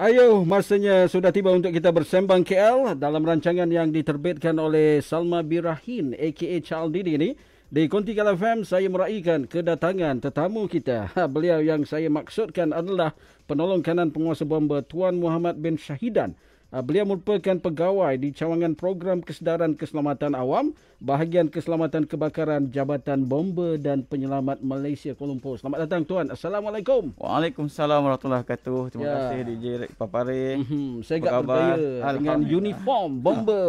Ayo, masanya sudah tiba untuk kita bersembang KL dalam rancangan yang diterbitkan oleh Salma Birahin aka Charles Didi ini. Di Konti KL FM, saya meraihkan kedatangan tetamu kita. Beliau yang saya maksudkan adalah penolong kanan penguasa bomba Tuan Muhammad bin Syahidan. Beliau merupakan pegawai di cawangan program kesedaran keselamatan awam, bahagian keselamatan kebakaran Jabatan Bomba dan Penyelamat Malaysia Kuala Lumpur. Selamat datang Tuan. Assalamualaikum. Waalaikumsalam warahmatullahi wabarakatuh. Terima kasih DJ Papare. Saya agak percaya dengan uniform bomba.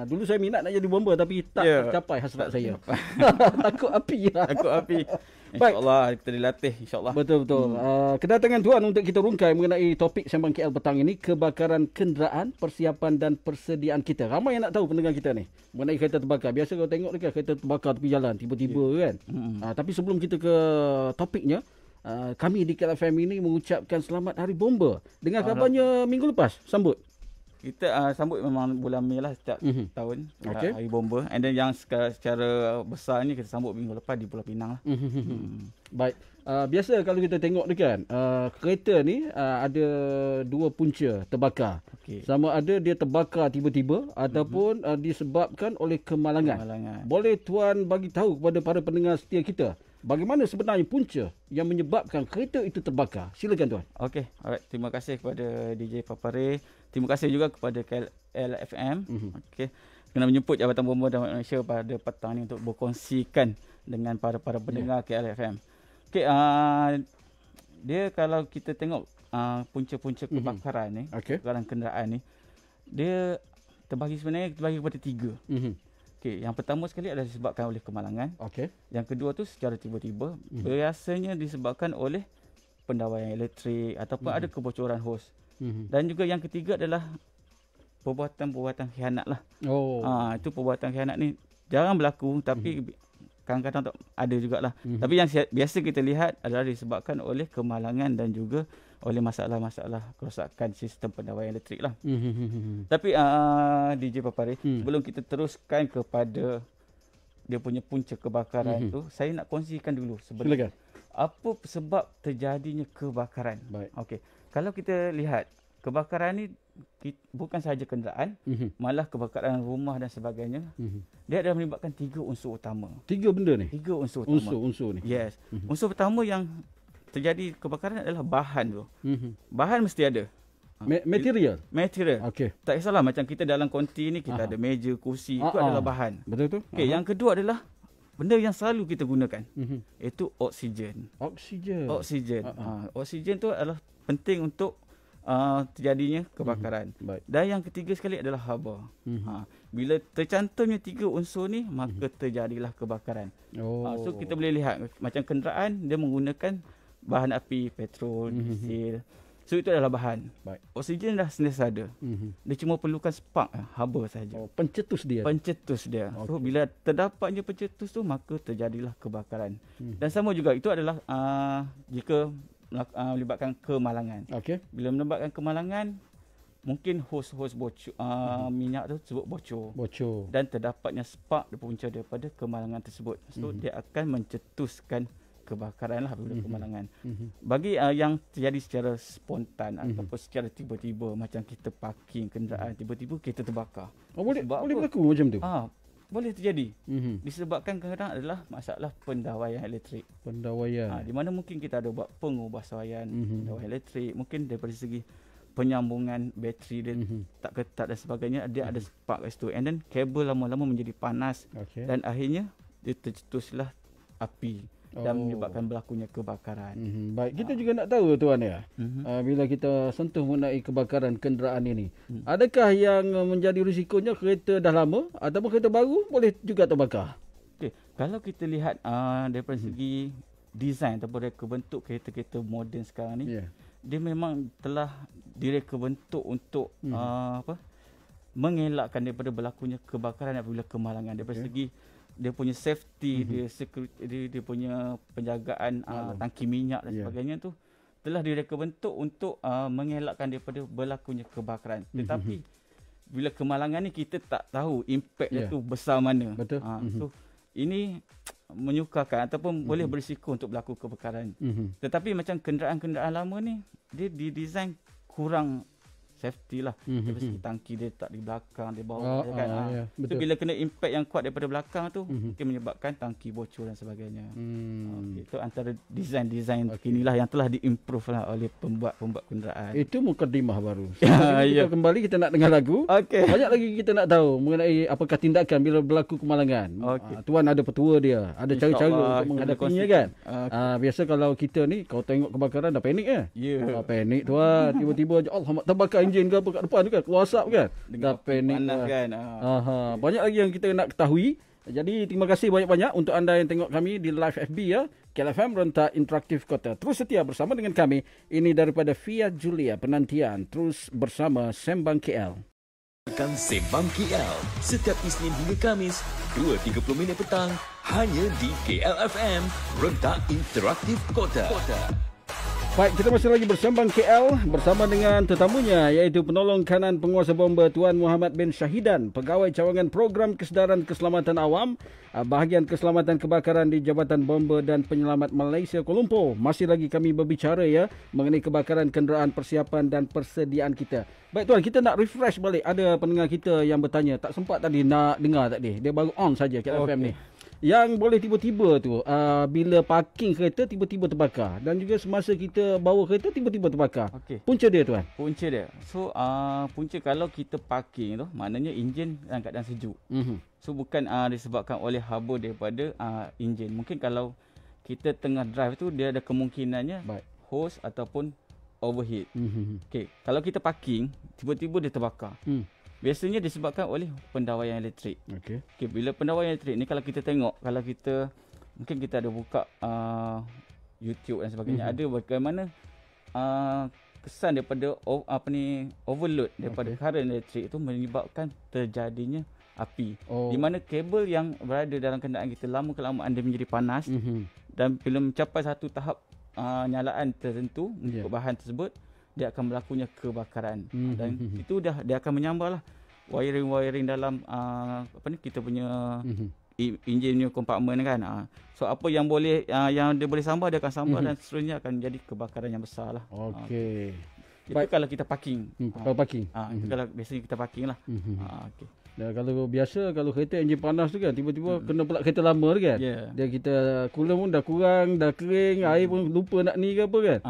Dulu saya minat nak jadi bomba tapi tak tercapai hasrat saya. Takut api. Takut api. InsyaAllah kita dilatih, insyaAllah. Betul-betul. Kedatangan Tuan untuk kita rungkai mengenai topik Sembang KL petang ini, kebakaran kenderaan, persiapan dan persediaan kita. Ramai yang nak tahu pendengar kita ni mengenai kereta terbakar. Biasa kau tengok dekat kereta terbakar tepi jalan tiba-tiba kan. Tapi sebelum kita ke topiknya, kami di KL FM ini mengucapkan selamat Hari Bomba. Dengar kabarnya minggu lepas sambut. Kita sambut memang bulan Mei lah setiap tahun, Hari Bomba. And then yang secara besar ni kita sambut minggu lepas di Pulau Pinang lah. Baik. Biasa kalau kita tengok ni kan, kereta ni ada dua punca terbakar. Sama ada dia terbakar tiba-tiba ataupun disebabkan oleh kemalangan. Boleh Tuan bagi tahu kepada para pendengar setia kita, bagaimana sebenarnya punca yang menyebabkan kereta itu terbakar? Silakan Tuan. Okey, alright. Terima kasih kepada DJ Papare. Terima kasih juga kepada KLFM. Okey. Kena menjemput Jabatan Bomba dan Malaysia pada petang ni untuk berkongsikan dengan para pendengar KLFM. Okey, dia kalau kita tengok punca-punca kebakaran ni, kebakaran kenderaan ni, dia terbagi kepada tiga. Okey, yang pertama sekali adalah disebabkan oleh kemalangan. Yang kedua tu secara tiba-tiba, biasanya disebabkan oleh pendawaian elektrik ataupun ada kebocoran hos. Dan juga yang ketiga adalah perbuatan khianat lah. Itu perbuatan khianat ni jarang berlaku tapi kadang-kadang ada jugalah. Tapi yang biasa kita lihat adalah disebabkan oleh kemalangan dan juga oleh masalah-masalah kerosakan sistem pendawaian elektrik lah. Tapi DJ Papare, sebelum kita teruskan kepada dia punya punca kebakaran tu, saya nak kongsikan dulu sebenarnya apa sebab terjadinya kebakaran. Okey. Kalau kita lihat kebakaran ni bukan sahaja kenderaan, malah kebakaran rumah dan sebagainya. Dia adalah melibatkan tiga unsur utama. Tiga benda ni? Tiga unsur utama. Unsur ni? Yes. Unsur pertama yang terjadi kebakaran adalah bahan tu. Bahan mesti ada. Material? Material. Tak kisahlah macam kita dalam konti ni, kita ada meja, kursi, itu adalah bahan. Betul tu? Okey, yang kedua adalah benda yang selalu kita gunakan. Iaitu oksigen. Oksigen tu adalah penting untuk terjadinya kebakaran. Dan yang ketiga sekali adalah haba. Bila tercantumnya tiga unsur ni, maka terjadilah kebakaran. So kita boleh lihat macam kenderaan dia menggunakan bahan api petrol, diesel. So itu adalah bahan. Oksigen dah sentiasa ada. Dia cuma perlukan spark, haba saja. Pencetus dia. So bila terdapatnya pencetus tu, maka terjadilah kebakaran. Dan sama juga itu adalah jika melibatkan kemalangan. Bila melibatkan kemalangan, mungkin hos bocor, minyak tu tersebut bocor. Dan terdapatnya spark punca daripada kemalangan tersebut. So dia akan mencetuskan kebakaran lah bila kemalangan. Bagi yang terjadi secara spontan ataupun secara tiba-tiba, macam kita parking kenderaan, tiba-tiba kereta terbakar. Boleh berlaku macam tu? Boleh terjadi. Disebabkan kadang-kadang adalah masalah pendawaian elektrik. Di mana mungkin kita ada buat pengubahsuaian pendawaian elektrik. Mungkin daripada segi penyambungan bateri dia tak ketat dan sebagainya, dia ada spark kat situ. And then kabel lama-lama menjadi panas. Dan akhirnya dia tercetuslah api dan menyebabkan berlakunya kebakaran. Baik, kita juga nak tahu Tuan ya, bila kita sentuh mengenai kebakaran kenderaan ini, adakah yang menjadi risikonya kereta dah lama ataupun kereta baru boleh juga terbakar? Kalau kita lihat daripada segi design ataupun reka bentuk kereta-kereta moden sekarang ni, dia memang telah direka bentuk untuk mengelakkan daripada berlakunya kebakaran apabila kemalangan. Daripada segi dia punya safety, dia security, dia punya penjagaan tangki minyak dan sebagainya tu telah direka bentuk untuk mengelakkan daripada berlakunya kebakaran. Tetapi bila kemalangan ni kita tak tahu impact dia tu besar mana. Betul. So ini menyukarkan ataupun boleh berisiko untuk berlaku kebakaran. Tetapi macam kenderaan-kenderaan lama ni, dia didesign kurang safety lah. Dari segi tangki dia tak di belakang, dia bawah kan. So bila kena impact yang kuat daripada belakang tu, mungkin menyebabkan tangki bocor dan sebagainya. Itu antara design inilah yang telah diimprove lah oleh pembuat kenderaan. Itu mukadimah baru. Kita kembali, kita nak dengar lagu. Banyak lagi kita nak tahu mengenai apakah tindakan bila berlaku kemalangan. Tuan ada petua dia, ada cara-cara untuk menghadapinya kan. Biasa kalau kita ni, kau tengok kebakaran dah panik kan. Panik tuan, tiba-tiba Allah terbakar enjin ke apa kat depan tu kan, keluar asap kan. Dah panik kan. Banyak lagi yang kita nak ketahui. Jadi terima kasih banyak-banyak untuk anda yang tengok kami di live FB ya. KLFM Rentak Interaktif Kota. Terus setia bersama dengan kami. Ini daripada Via Julia Penantian. Terus bersama Sembang KL. Sembang KL setiap Isnin hingga Kamis 2.30 minit petang hanya di KLFM Rentak Interaktif Kota. Baik, kita masih lagi bersembang KL bersama dengan tetamunya iaitu penolong kanan penguasa bomba Tuan Muhammad bin Syahidan, pegawai cawangan program kesedaran keselamatan awam, bahagian keselamatan kebakaran di Jabatan Bomba dan Penyelamat Malaysia Kuala Lumpur. Masih lagi kami berbicara ya mengenai kebakaran kenderaan, persiapan dan persediaan kita. Baik tuan, kita nak refresh balik. Ada pendengar kita yang bertanya, tak sempat tadi nak dengar tadi. Dia baru on saja KLFM ni. Yang boleh tiba-tiba tu bila parking kereta tiba-tiba terbakar, dan juga semasa kita bawa kereta tiba-tiba terbakar. Punca dia tuan. Punca dia. So punca kalau kita parking tu maknanya enjin dalam keadaan sejuk. So bukan disebabkan oleh haba daripada enjin. Mungkin kalau kita tengah drive tu dia ada kemungkinannya hose ataupun overheat. Okey, kalau kita parking tiba-tiba dia terbakar. Biasanya disebabkan oleh pendawaian elektrik. Okey, bila pendawaian elektrik ni kalau kita tengok, kalau kita mungkin kita ada buka YouTube dan sebagainya, ada bagaimana kesan daripada overload daripada current elektrik itu menyebabkan terjadinya api. Di mana kabel yang berada dalam kenderaan kita lama kelamaan dia menjadi panas, dan bila mencapai satu tahap nyalaan tertentu untuk bahan tersebut, dia akan berlakunya kebakaran. Dan itu dia akan menyambarlah wiring-wiring dalam kita punya enjin punya kompartmen kan. So apa yang boleh yang dia boleh sambar, dia akan sambar dan seterusnya akan jadi kebakaran yang besar lah. Itu kalau kita parking. Kalau parking. Kalau biasanya kita parking lah. Dan kalau biasa, kalau kereta enjin panas tu kan, tiba-tiba kena pula kereta lama tu kan. Dia kita coolant pun dah kurang, dah kering, air pun lupa nak ni ke apa kan.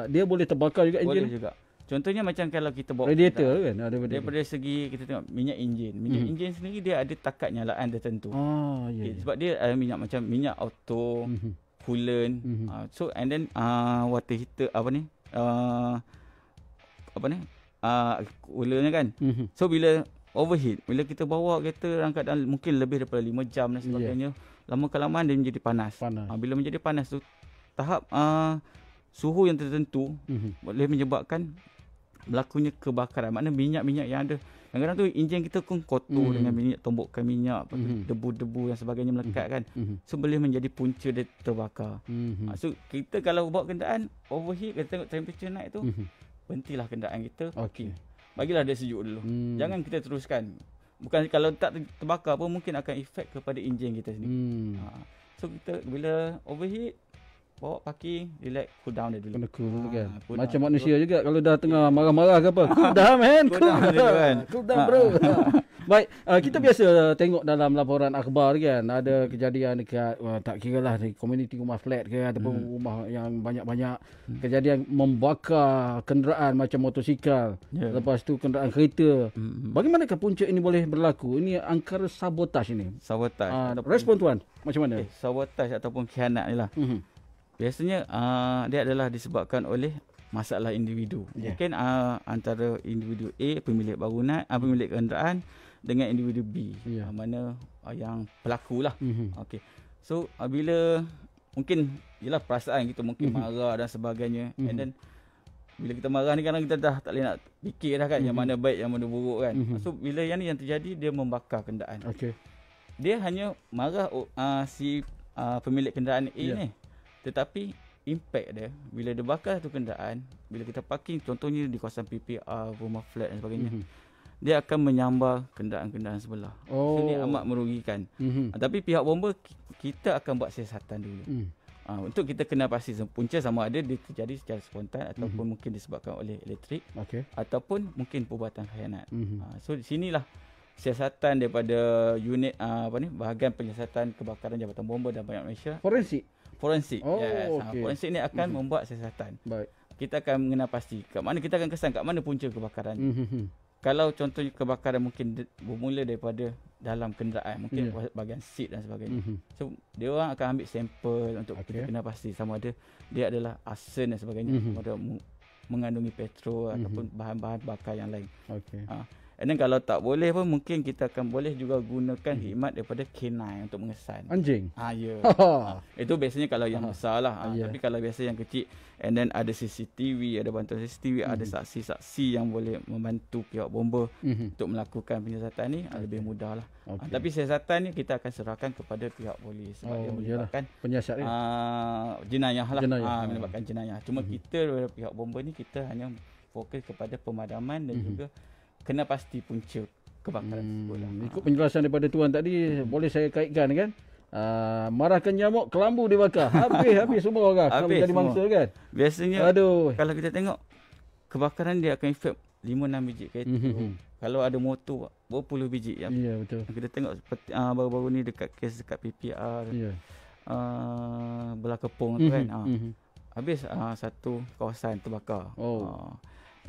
Dia boleh terbakar juga enjin. Boleh juga. Contohnya macam kalau kita bawa radiator kan, ada daripada segi kita tengok minyak enjin. Minyak enjin sendiri dia ada takat nyalaan tertentu. Sebab dia minyak macam minyak auto, coolant. So and then water heater coolernya kan. So bila overheat, bila kita bawa kereta dalam keadaan mungkin lebih daripada 5 jam dan sebagainya, lama kelamaan dia menjadi panas. Bila menjadi panas tu, tahap suhu yang tertentu boleh menyebabkan berlakunya kebakaran. Maknanya minyak-minyak yang ada, kadang-kadang tu enjin kita pun kotor dengan minyak, tombokan minyak, debu-debu dan sebagainya melekat kan. So boleh menjadi punca dia terbakar. So kita kalau bawa kenderaan overheat, kita tengok temperature naik tu, berhentilah kenderaan kita. Bagilah dia sejuk dulu. Jangan kita teruskan. Bukan kalau tak terbakar pun mungkin akan efek kepada enjin kita sendiri. So kita bila overheat, bawa parking, relax, cool down dia dulu. Kena cool dulu kan. Macam manusia juga kalau dah tengah marah-marah ke apa. Cool down man. Cool down bro. Baik, kita biasa tengok dalam laporan akhbar kan, ada kejadian dekat tak kira lah di komuniti rumah flat ke ataupun rumah yang banyak-banyak, kejadian membakar kenderaan macam motosikal, lepas tu kenderaan kereta. Bagaimanakah punca ini boleh berlaku? Ini angkara sabotaj ini. Sabotaj. Respon tuan macam mana? Sabotaj ataupun khianat ni lah. Biasanya dia adalah disebabkan oleh masalah individu. Mungkin antara individu A, pemilik bangunan, pemilik kenderaan, dengan individu B, mana yang pelaku lah. So bila mungkin yelah perasaan kita mungkin marah dan sebagainya, and then bila kita marah ni kadang kita dah tak boleh nak fikir dah kan, yang mana baik yang mana buruk kan. So bila yang ni yang terjadi, dia membakar kenderaan. Dia hanya marah si pemilik kenderaan A ni, tetapi impact dia bila dia bakar tu kenderaan, bila kita parking contohnya di kawasan PPR, rumah flat dan sebagainya, dia akan menyambar kenderaan-kenderaan sebelah. Oh. Ini amat merugikan. Tapi pihak bomba kita akan buat siasatan dulu. Untuk kita kena pasti punca sama ada dia terjadi secara spontan ataupun mungkin disebabkan oleh elektrik, ataupun mungkin perbuatan khianat. So di sinilah siasatan daripada unit bahagian penyiasatan kebakaran Jabatan Bomba dan Penyelamat Malaysia. Forensik. Oh, Yes. okey. Forensik ni akan membuat siasatan. Baik. Kita akan mengenal pasti kat mana kita akan kesan kat mana punca kebakaran. Kalau contohnya kebakaran mungkin bermula daripada dalam kenderaan, mungkin bahagian seat dan sebagainya. So dia orang akan ambil sampel untuk kita kenal pasti sama ada dia adalah arsen dan sebagainya, sama ada mengandungi petrol ataupun bahan-bahan bakar yang lain. And then kalau tak boleh pun mungkin kita akan boleh juga gunakan khidmat daripada K9 untuk mengesan. Anjing. Ya. Itu biasanya kalau yang besar lah. Tapi kalau biasa yang kecil, and then ada CCTV, ada bantuan CCTV, ada saksi-saksi yang boleh membantu pihak bomba untuk melakukan penyiasatan ni, lebih mudah lah. Tapi siasatan ni kita akan serahkan kepada pihak polis sebab dia menyebabkan penyiasat jenayah lah. Menyebabkan jenayah. Cuma kita daripada pihak bomba ni kita hanya fokus kepada pemadaman dan juga kena pasti punca kebakaran tersebut lah. Ikut penjelasan daripada tuan tadi, boleh saya kaitkan kan? Marahkan nyamuk, kelambu dibakar. Habis semua orang. Kalau jadi mangsa kan? Biasanya kalau kita tengok kebakaran dia akan efek 5-6 biji kereta. Kalau ada motor berpuluh biji. Ya, betul. Kita tengok seperti baru-baru ni dekat kes dekat PPR. Belah Kepung tu kan. Habis satu kawasan terbakar.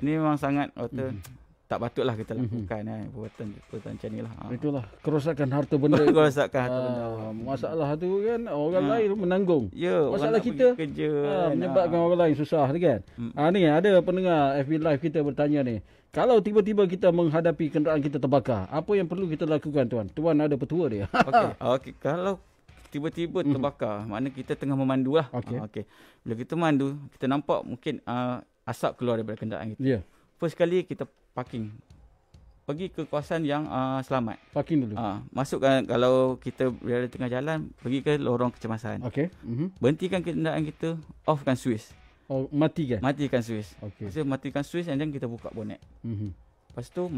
Ini memang sangat tak patutlah kita lakukan perbuatan macam ni lah. Itulah kerosakan harta benda. Masalah tu kan orang lain menanggung. Masalah kita kerja, menyebabkan orang lain susah kan. Ni ada pendengar FB Live kita bertanya ni. Kalau tiba-tiba kita menghadapi kenderaan kita terbakar, apa yang perlu kita lakukan tuan? Tuan ada petua dia. Okey. Kalau tiba-tiba terbakar, makna kita tengah memandu lah. Bila kita mandu, kita nampak mungkin asap keluar daripada kenderaan kita. First kali kita parking. Pergi ke kawasan yang selamat. Parking dulu. Masukkan kalau kita berada tengah jalan, pergi ke lorong kecemasan. Berhentikan kenderaan kita, offkan switch. Matikan switch. Maksudnya matikan switch and then kita buka bonet. Lepas tu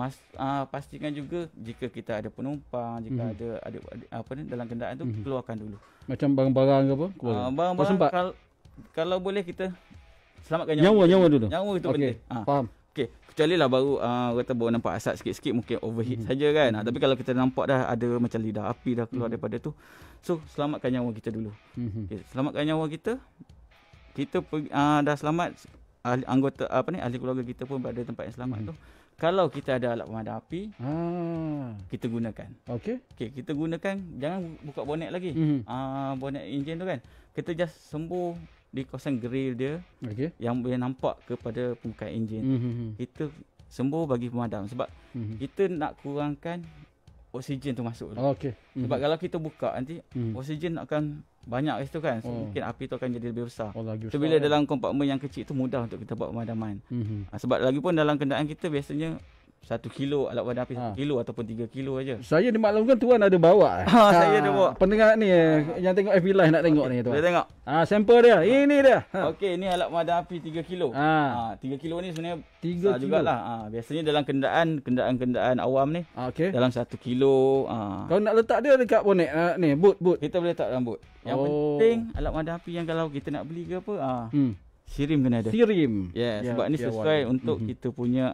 pastikan juga jika kita ada penumpang, jika ada apa ni dalam kenderaan tu, keluarkan dulu. Macam barang-barang ke apa? Barang-barang kalau boleh kita selamatkan nyawa dulu. Nyawa itu penting. Faham. Kecuali lah baru nampak asap sikit-sikit mungkin overheat saja kan. Tapi kalau kita nampak dah ada macam lidah api dah keluar daripada tu, so selamatkan nyawa kita dulu. Selamatkan nyawa kita. Kita dah selamat, anggota ahli keluarga kita pun berada tempat yang selamat tu. Kalau kita ada alat pemadam api, kita gunakan. Kita gunakan, jangan buka bonet lagi. Bonet enjin tu kan. Kita just sembuh di kawasan grill dia yang boleh nampak kepada pembukaan enjin. Kita sembuh bagi pemadam sebab kita nak kurangkan oksigen tu masuk. Sebab kalau kita buka nanti oksigen akan banyak kat situ kan. So mungkin api tu akan jadi lebih besar. So bila dalam kompartmen yang kecil tu mudah untuk kita buat pemadaman. Sebab lagi pun dalam kenderaan kita biasanya 1 kilo alat pemadam api, 1 kilo ataupun 3 kilo aja. Saya dimaklumkan tuan ada bawa. Saya ada bawa. Pendengar ni yang tengok FB Live nak tengok ni tuan. Boleh tengok. Sampel dia. Ini dia. Okey, ni alat pemadam api 3 kilo. 3 kilo ni sebenarnya 3 besar jugalah. Biasanya dalam kenderaan awam ni dalam 1 kilo. Kalau nak letak dia dekat bonet ni, boot. Kita boleh letak dalam boot. Yang penting alat pemadam api yang kalau kita nak beli ke apa, Sirim kena ada. Sebab ni sesuai untuk kita punya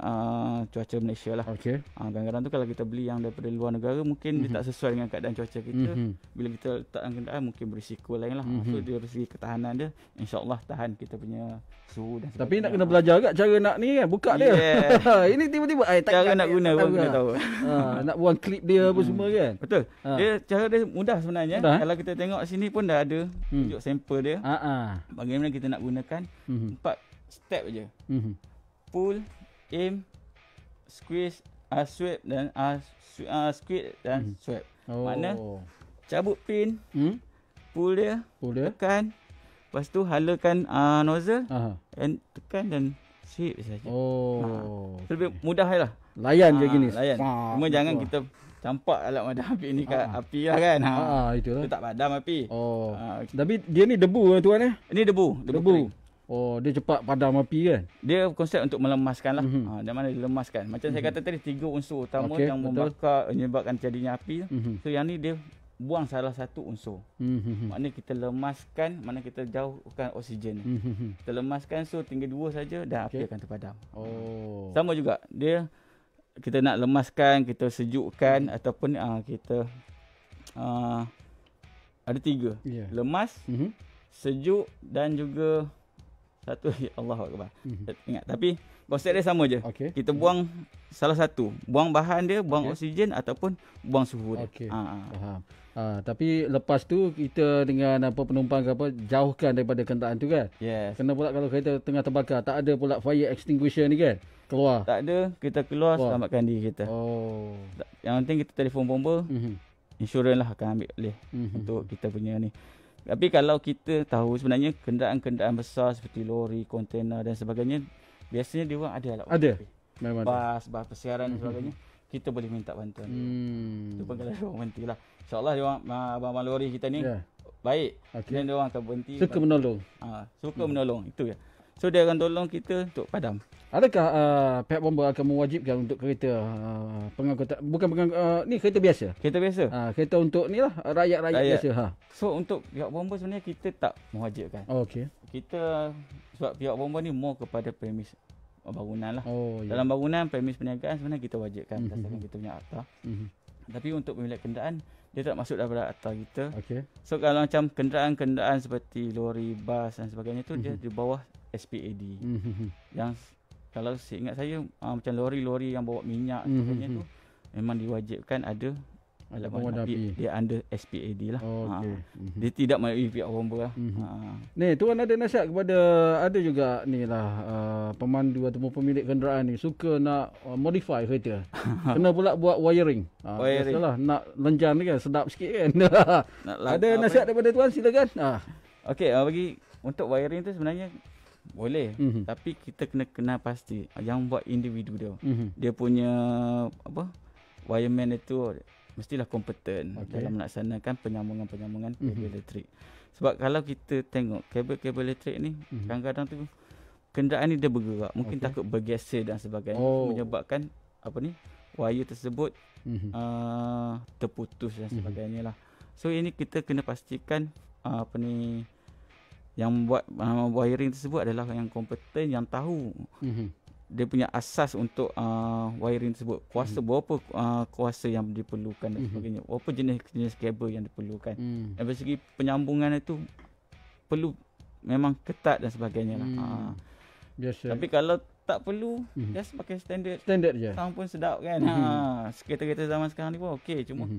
cuaca Malaysia lah. Kadang-kadang tu kalau kita beli yang daripada luar negara, mungkin dia tak sesuai dengan keadaan cuaca kita. Bila kita letak dalam kenderaan, mungkin berisiko lain lah. So dia dari segi ketahanan dia, insyaAllah tahan kita punya suhu dan sebagainya. Tapi nak kena belajar agak cara nak ni kan, buka dia. Ini tiba-tiba cara nak guna pun kena tahu. Nak buang klip dia apa semua kan. Betul. Cara dia mudah sebenarnya. Kalau kita tengok sini pun dah ada tunjuk sampel dia. Bagaimana kita nak gunakan. 4 step je. Pull, aim, squeeze, sweep dan squeeze dan sweep. Makna cabut pin, pull dia, tekan, lepas tu halakan nozzle, and tekan dan sweep saja. Lebih mudah lah. Layan je gini. Layan. Cuma jangan kita campak alat pemadam api ni kat api lah kan. Itulah. Dia tak padam api. Tapi dia ni debu tuan eh? Ini debu. Oh, dia cepat padam api kan? Dia konsep untuk melemaskan lah. Dan mana dilemaskan. Macam saya kata tadi 3 unsur utama yang membakar, menyebabkan jadinya api. So yang ni dia buang salah satu unsur. Maknanya kita lemaskan, mana kita jauhkan oksigen. Kita lemaskan, so tinggal 2 saja dan api akan terpadam. Oh. Sama juga, dia kita nak lemaskan, kita sejukkan ataupun kita ada 3. Lemas, sejuk dan juga satu Allah Akbar. Ingat, tapi konsep dia sama je. Kita buang salah satu, buang bahan dia, buang oksigen ataupun buang suhu dia. Faham. Tapi lepas tu kita dengan penumpang ke apa jauhkan daripada kenderaan tu kan? Yes. Kena pula kalau kereta tengah terbakar, tak ada pula fire extinguisher ni kan? Keluar. Tak ada, kita keluar selamatkan diri kita. Oh. Yang penting kita telefon bomba, insurans lah akan ambil alih untuk kita punya ni. Tapi kalau kita tahu sebenarnya kenderaan-kenderaan besar seperti lori, kontena dan sebagainya, biasanya dia orang ada alat ada. Memang bas persiaran dan sebagainya, kita boleh minta bantuan. Itu pun kalau dia orang berhenti lah. InsyaAllah dia orang, abang-abang lori kita ni baik. Dan dia orang akan berhenti. Suka menolong. Suka menolong, itu ya. So dia akan tolong kita untuk padam. Adakah pihak bomba akan mewajibkan untuk kereta pengangkutan, bukan ni kereta biasa? Kereta biasa. Kereta untuk ni lah rakyat biasa. So untuk pihak bomba sebenarnya kita tak mewajibkan. Kita sebab pihak bomba ni more kepada premis bangunan lah. Dalam bangunan premis perniagaan sebenarnya kita wajibkan berdasarkan kita punya akta. Tapi untuk pemilik kenderaan dia tak masuk daripada akta kita. So kalau macam kenderaan-kenderaan seperti lori, bas dan sebagainya tu dia di bawah SPAD. Yang kalau saya ingat saya macam lori-lori yang bawa minyak sebagainya tu memang diwajibkan ada alat pemadam api. Dia under SPAD lah. Dia tidak melalui pihak bomba lah. Ni tuan ada nasihat kepada ada juga ni lah pemandu ataupun pemilik kenderaan ni suka nak modify kereta. Kena pula buat wiring. Biasalah nak lenjan ni kan sedap sikit kan. Ada nasihat daripada tuan, silakan. Okey, bagi untuk wiring tu sebenarnya boleh, tapi kita kena pasti yang buat individu dia. Dia punya wireman itu mestilah kompeten dalam melaksanakan penyambungan kabel elektrik. Sebab kalau kita tengok kabel elektrik ni kadang-kadang tu kenderaan ni dia bergerak, mungkin takut bergeser dan sebagainya, menyebabkan wire tersebut terputus dan sebagainya lah. So ini kita kena pastikan yang buat wiring tersebut adalah yang kompeten, yang tahu dia punya asas untuk wiring tersebut, kuasa berapa kuasa yang diperlukan dan sebagainya, berapa jenis kabel yang diperlukan. Dari segi penyambungan itu perlu memang ketat dan sebagainya lah. Biasa. Tapi kalau tak perlu, just pakai standard je. Sound pun sedap kan. Kereta-kereta zaman sekarang ni pun okey, cuma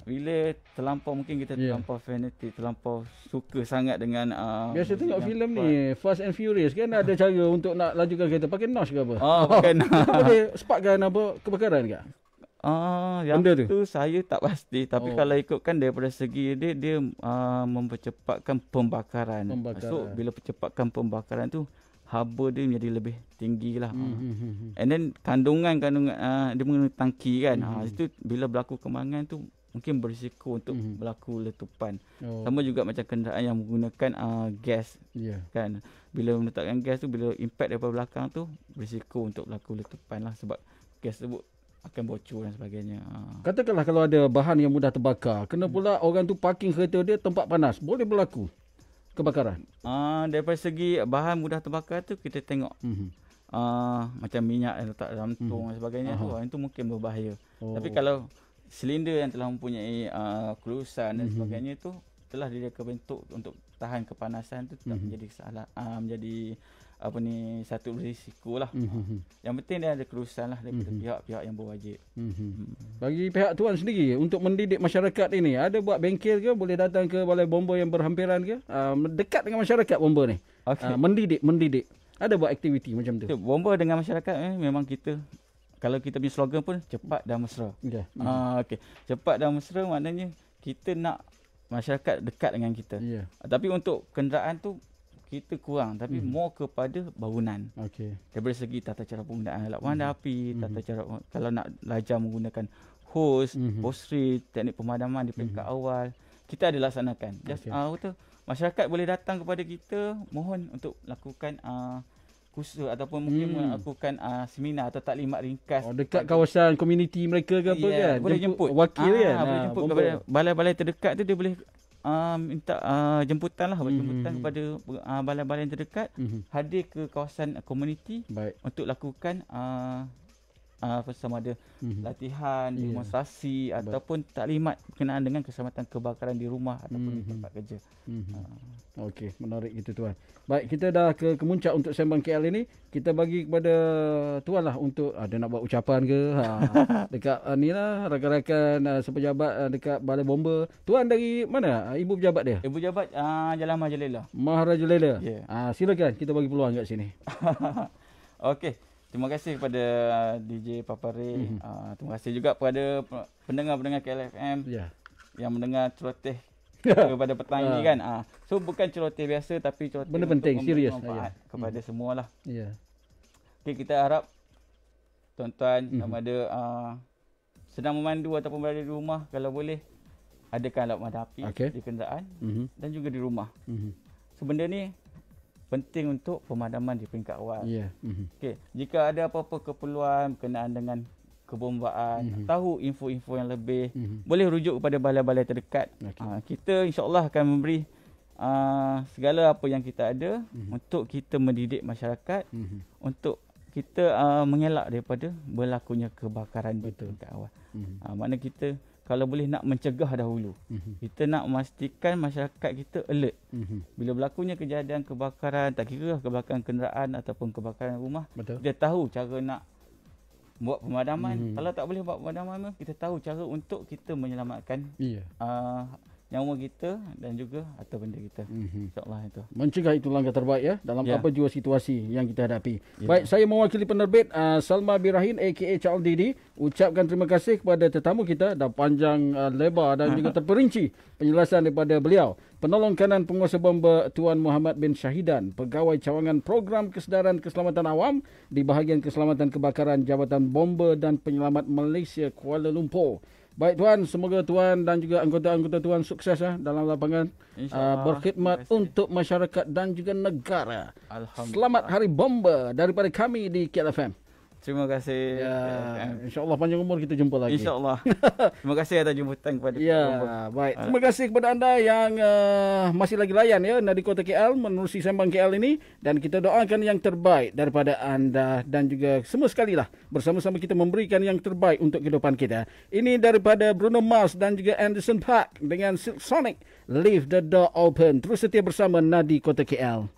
bila terlampau mungkin kita terlampau fanatik, terlampau suka sangat dengan biasa tengok filem ni Fast and Furious kan ada cara untuk nak lajukan kereta pakai notch ke apa? Bukan. Kita boleh sparkkan kebakaran ke? Yang tu saya tak pasti, tapi kalau ikutkan daripada segi dia mempercepatkan pembakaran. So bila percepatkan pembakaran tu haba dia menjadi lebih tinggi lah. And then kandungan dia menggunakan tangki kan. Itu bila berlaku kemalangan tu mungkin berisiko untuk berlaku letupan. Sama juga macam kenderaan yang menggunakan gas kan. Bila meletakkan gas tu, bila impact daripada belakang tu berisiko untuk berlaku letupan lah, sebab gas tersebut akan bocor dan sebagainya. Katakanlah kalau ada bahan yang mudah terbakar, kena pula orang tu parking kereta dia tempat panas, boleh berlaku kebakaran? Daripada segi bahan mudah terbakar tu kita tengok macam minyak yang letak dalam tong dan sebagainya tu, itu mungkin berbahaya. Tapi kalau silinder yang telah mempunyai kerusan dan sebagainya tu telah disediakan bentuk untuk tahan kepanasan tu, tidak menjadi menjadi satu risiko lah. Yang penting dia ada kerusan lah daripada pihak-pihak yang berwajib. Bagi pihak tuan sendiri untuk mendidik masyarakat ini, ada buat bengkel ke, boleh datang ke balai bomba yang berhampiran ke, dekat dengan masyarakat bomba ni, mendidik ada buat aktiviti macam tu? Bomba dengan masyarakat memang kita, kalau kita punya slogan pun cepat dan mesra. Cepat dan mesra maknanya kita nak masyarakat dekat dengan kita. Tapi untuk kenderaan tu kita kurang, tapi more kepada bangunan. Daripada segi tata cara penggunaan alat pemadam api, tata cara kalau nak lajang menggunakan hose, hose reel, teknik pemadaman di peringkat awal, kita ada laksanakan. Just masyarakat boleh datang kepada kita, mohon untuk lakukan kursus ataupun mungkin melakukan seminar atau taklimat ringkas. Dekat kawasan komuniti mereka ke apa kan? Boleh jemput. Wakil kan? Boleh jemput kepada balai-balai terdekat tu, dia boleh minta jemputan lah, jemputan kepada balai-balai yang terdekat, hadir ke kawasan komuniti untuk lakukan sama ada latihan, demonstrasi ataupun taklimat berkenaan dengan keselamatan kebakaran di rumah ataupun di tempat kerja. Okey, menarik itu tuan. Baik, kita dah ke kemuncak untuk Sembang KL ini. Kita bagi kepada tuan lah untuk ada nak buat ucapan ke dekat ni lah rakan-rakan sepejabat dekat Balai Bomba. Tuan dari mana? Ibu pejabat dia? Ibu pejabat Jalan Maharajalela. Maharajalela. Yeah. Silakan kita bagi peluang kat sini. Okey. Terima kasih kepada DJ Papare. Terima kasih juga kepada pendengar-pendengar KLFM yang mendengar celoteh kepada petang ini kan. So bukan celoteh biasa tapi celoteh benda penting, serius kepada semualah. Ya. Okay, kita harap tuan-tuan sama ada sedang memandu ataupun berada di rumah, kalau boleh adakan alat pemadam api di kenderaan dan juga di rumah. So benda ni penting untuk pemadaman di peringkat awal. Okay. Jika ada apa-apa keperluan berkenaan dengan kebombaan, tahu info-info yang lebih, boleh rujuk kepada balai-balai terdekat. Kita insya-Allah akan memberi segala apa yang kita ada untuk kita mendidik masyarakat, untuk kita mengelak daripada berlakunya kebakaran di tingkat awal. Makna kita kalau boleh nak mencegah dahulu. Kita nak memastikan masyarakat kita alert. Bila berlakunya kejadian kebakaran, tak kira kebakaran kenderaan ataupun kebakaran rumah, dia tahu cara nak buat pemadaman. Kalau tak boleh buat pemadaman, kita tahu cara untuk kita menyelamatkan nyawa kita dan juga harta benda kita. InsyaAllah itu. Mencegah itu langkah terbaik ya dalam apa jua situasi yang kita hadapi. Baik, saya mewakili penerbit Salma Birahin aka Charles Didi ucapkan terima kasih kepada tetamu kita, dah panjang lebar dan juga terperinci penjelasan daripada beliau. Penolong kanan penguasa bomba Tuan Muhammad bin Syahidan, pegawai cawangan program kesedaran keselamatan awam di bahagian keselamatan kebakaran Jabatan Bomba dan Penyelamat Malaysia Kuala Lumpur. Baik tuan, semoga tuan dan juga anggota-anggota tuan sukses dalam lapangan berkhidmat untuk masyarakat dan juga negara. Selamat Hari Bomba daripada kami di KLFM. Terima kasih. InsyaAllah panjang umur kita jumpa lagi. InsyaAllah. Terima kasih atas jemputan kepada baik. Terima kasih kepada anda yang masih lagi layan di Kota KL menerusi Sembang KL ini, dan kita doakan yang terbaik daripada anda dan juga semua sekali lah bersama-sama kita memberikan yang terbaik untuk kehidupan kita. Ini daripada Bruno Mars dan juga Anderson .Paak dengan Silk Sonic, Leave the Door Open. Terus setia bersama Nadi Kota KL.